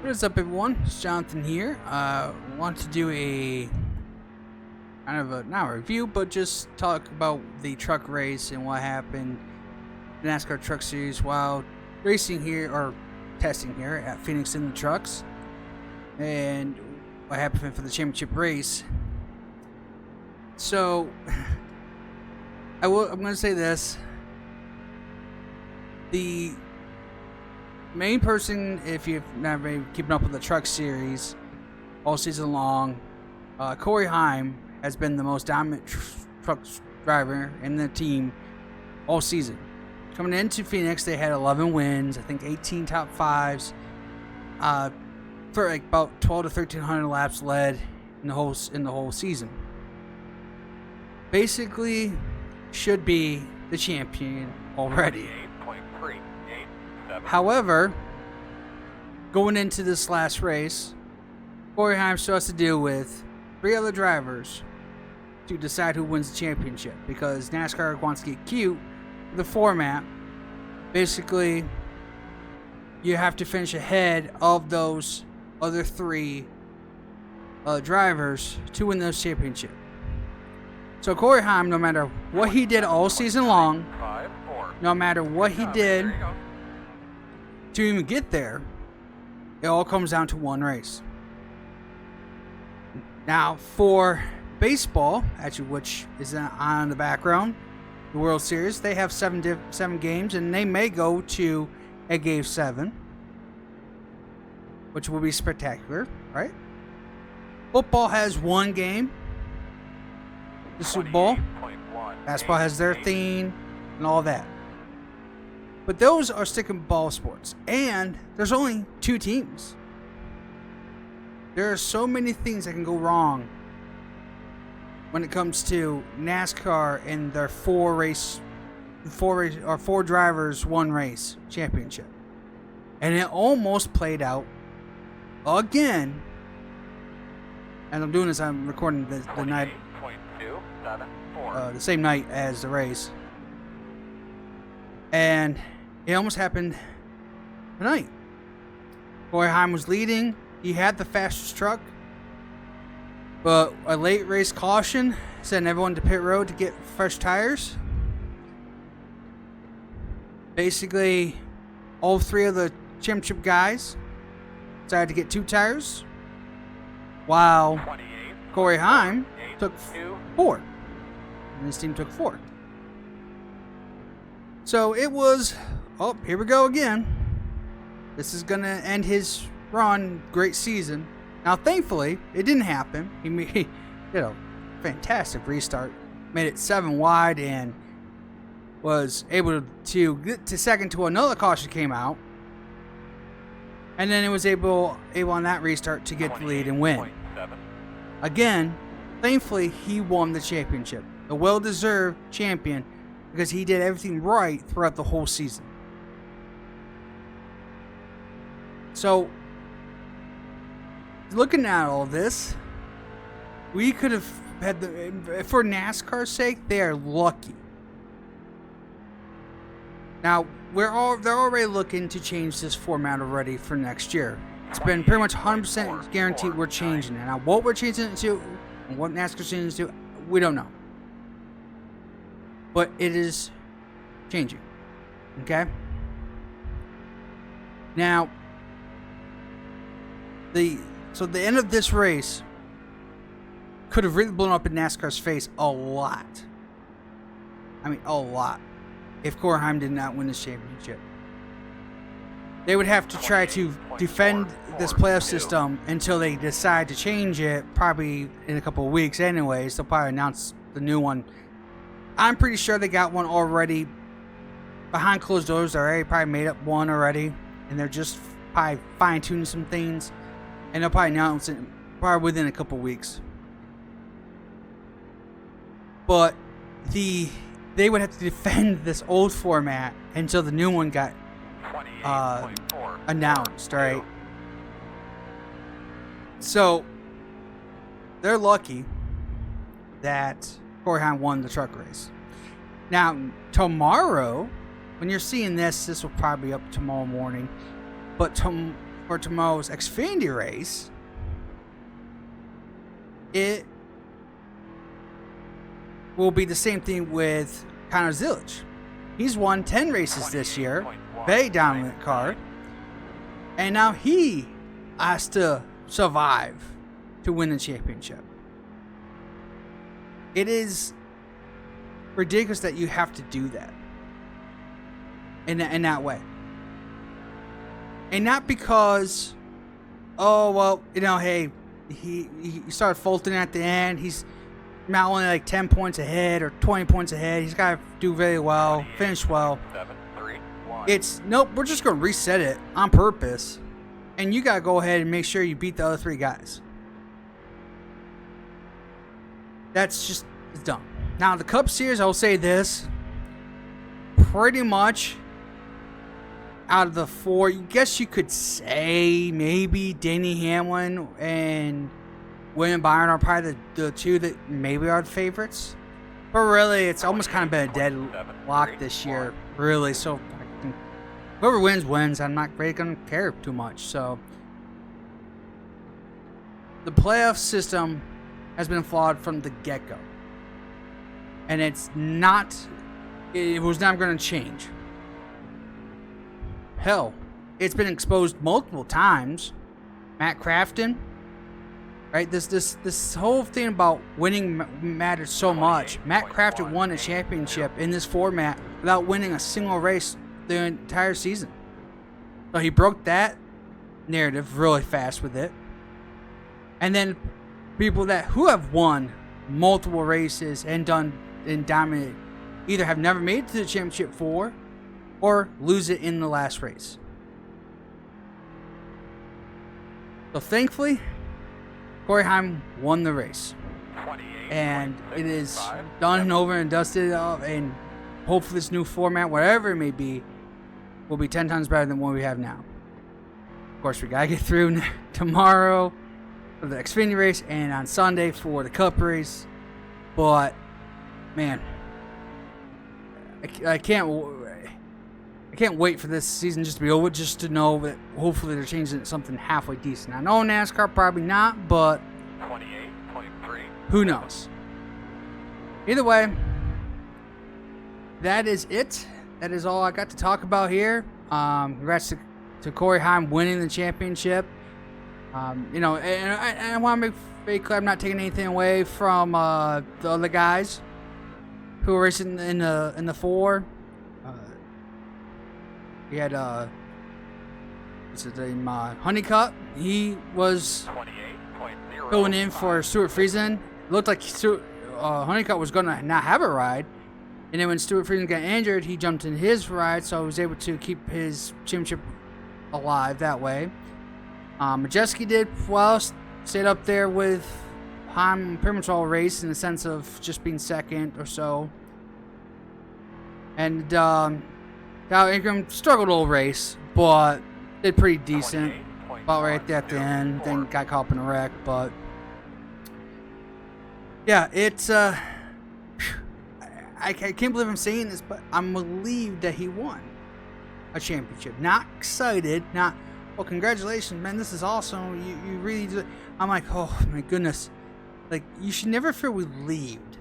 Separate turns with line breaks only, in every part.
What is up, everyone? It's Jonathan here. Want to do a kind of not a review, but just talk about the truck race and what happened in the NASCAR Truck Series while racing here or testing here at Phoenix in the trucks, and what happened for the championship race. So, I'm going to say this: the main person, if you've not been keeping up with the truck series all season long, Corey Heim has been the most dominant truck driver in the team all season. Coming into Phoenix, they had 11 wins, I think 18 top fives, for like about 12 to 1300 laps led in the whole season. Basically, should be the champion already. However, going into this last race, Corey Heim still has to deal with 3 other drivers to decide who wins the championship, because NASCAR wants to get cute with the format. Basically, you have to finish ahead of those other 3 drivers to win this championship. So Corey Heim, no matter what he did all season long, no matter what he did to even get there, it all comes down to one race. Now, for baseball, actually, which is on in the background, the World Series, they have 7 games, and they may go to a Game 7, which will be spectacular, right? Football has 1 game, the Super Bowl. Basketball has their theme and all that. But those are stick and ball sports, and there's only 2 teams. There are so many things that can go wrong when it comes to NASCAR and their 4 drivers, 1 race championship. And it almost played out again. And I'm doing this, I'm recording the night, the same night as the race. And it almost happened tonight. Corey Heim was leading. He had the fastest truck. But a late race caution sent everyone to pit road to get fresh tires. Basically, all 3 of the championship guys decided to get 2 tires, while Corey Heim took 4. And his team took 4. So it was, oh, here we go again. This is going to end his run, great season. Now, thankfully, it didn't happen. He did a fantastic restart. Made it 7 wide and was able to get to second till another caution came out. And then it was able on that restart to get the lead and win. Again, thankfully, he won the championship. A well-deserved champion, because he did everything right throughout the whole season. So, looking at all this, we could have had for NASCAR's sake, they are lucky. Now, they're already looking to change this format already for next year. It's been pretty much 100% guaranteed we're changing it. Now, what we're changing it to and what NASCAR's changing it to, we don't know. But it is changing. Okay? Now, the end of this race could have really blown up in NASCAR's face a lot. I mean, a lot. If Corey Heim did not win this championship. They would have to try to defend this playoff system until they decide to change it, probably in a couple of weeks anyways. They'll probably announce the new one. I'm pretty sure they got one already behind closed doors. They already probably made up one already, and they're just probably fine-tuning some things, and they'll probably announce it probably within a couple weeks. But they would have to defend this old format until the new one got announced, right? So they're lucky that Corey Heim won the truck race. Now, tomorrow, when you're seeing this will probably be up tomorrow morning. But for tomorrow's Xfinity race, it will be the same thing with Connor Zilic. He's won 10 races this year, very dominant car, and now he has to survive to win the championship. It is ridiculous that you have to do that in that way. And not because, oh, well, you know, hey, he started faltering at the end. He's now only like 10 points ahead or 20 points ahead. He's got to do very well, finish well.
7, 3, 1.
It's, nope, we're just going to reset it on purpose. And you got to go ahead and make sure you beat the other 3 guys. That's just, it's dumb. Now, the Cup Series, I'll say this. Pretty much out of the 4, I guess you could say maybe Denny Hamlin and William Byron are probably the 2 that maybe are the favorites. But really, it's almost kind of been a deadlock this year, really. So, whoever wins, wins. I'm not really going to care too much. So, the playoff system has been flawed from the get-go. And it was never going to change. Hell, it's been exposed multiple times. Matt Craftsman, right? This whole thing about winning matters so much. Matt Craftsman won a championship in this format without winning a single race the entire season. So he broke that narrative really fast with it. And then people who have won multiple races and dominated either have never made it to the championship 4 or lose it in the last race. So thankfully, Corey Heim won the race. And it is done and over and dusted up, and hopefully this new format, whatever it may be, will be 10 times better than what we have now. Of course, we got to get through tomorrow for the Xfinity race and on Sunday for the Cup race. But, man, I can't wait for this season just to be over, just to know that hopefully they're changing something halfway decent. I know NASCAR probably not, but
28.3.
Who knows? Either way, that is it. That is all I got to talk about here. Congrats to Corey Heim winning the championship. And I want to make very clear I'm not taking anything away from the other guys who were racing in the 4. We had what's his name? Honeycutt. He was going in for Stuart Friesen. It looked like Honeycutt was going to not have a ride. And then when Stuart Friesen got injured, he jumped in his ride, so he was able to keep his championship alive that way. Majeski did well, stayed up there with Heim pretty much all race in the sense of just being second or so. And Kyle Ingram struggled all race, but did pretty decent. About right there at the end, then got caught up in a wreck. But yeah, it's I can't believe I'm saying this, but I'm relieved that he won a championship. Not excited, not, well, congratulations, man, this is awesome. You really do. I'm like, oh my goodness, like, you should never feel relieved.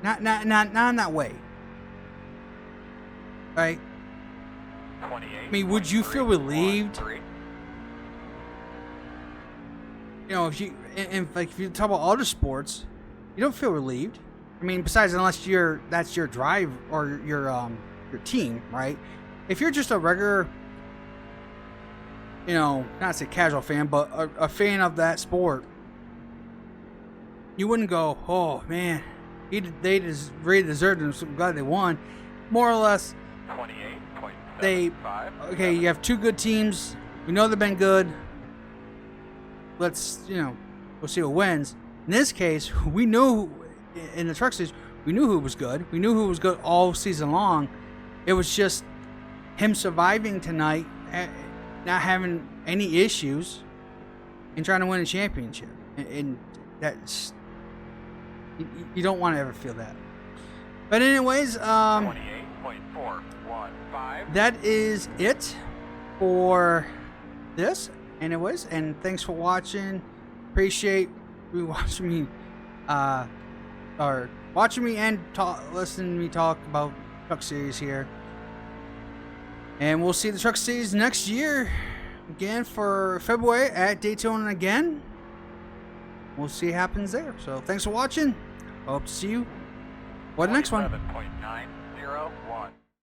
Not in that way, right? I mean, would you feel relieved? You know, if you talk about other sports, you don't feel relieved. I mean, besides, unless that's your drive or your team, right? If you're just a regular, not to say casual fan, but a fan of that sport, you wouldn't go, oh man, they just really deserved it. I'm glad they won. More or less, okay, you have 2 good teams. We know they've been good. Let's, we'll see who wins. In this case, we knew in the truck series, we knew who was good. We knew who was good all season long. It was just him surviving tonight, not having any issues, and trying to win a championship. And that's, you don't want to ever feel that. But anyways,
28.415.
that is it for this, anyways. And thanks for watching. Appreciate you watching me, or watching me and listening to me talk about Truck Series here. And we'll see the Truck Series next year again for February at Daytona again. We'll see what happens there. So thanks for watching. Hope to see you for the next one.
7.901.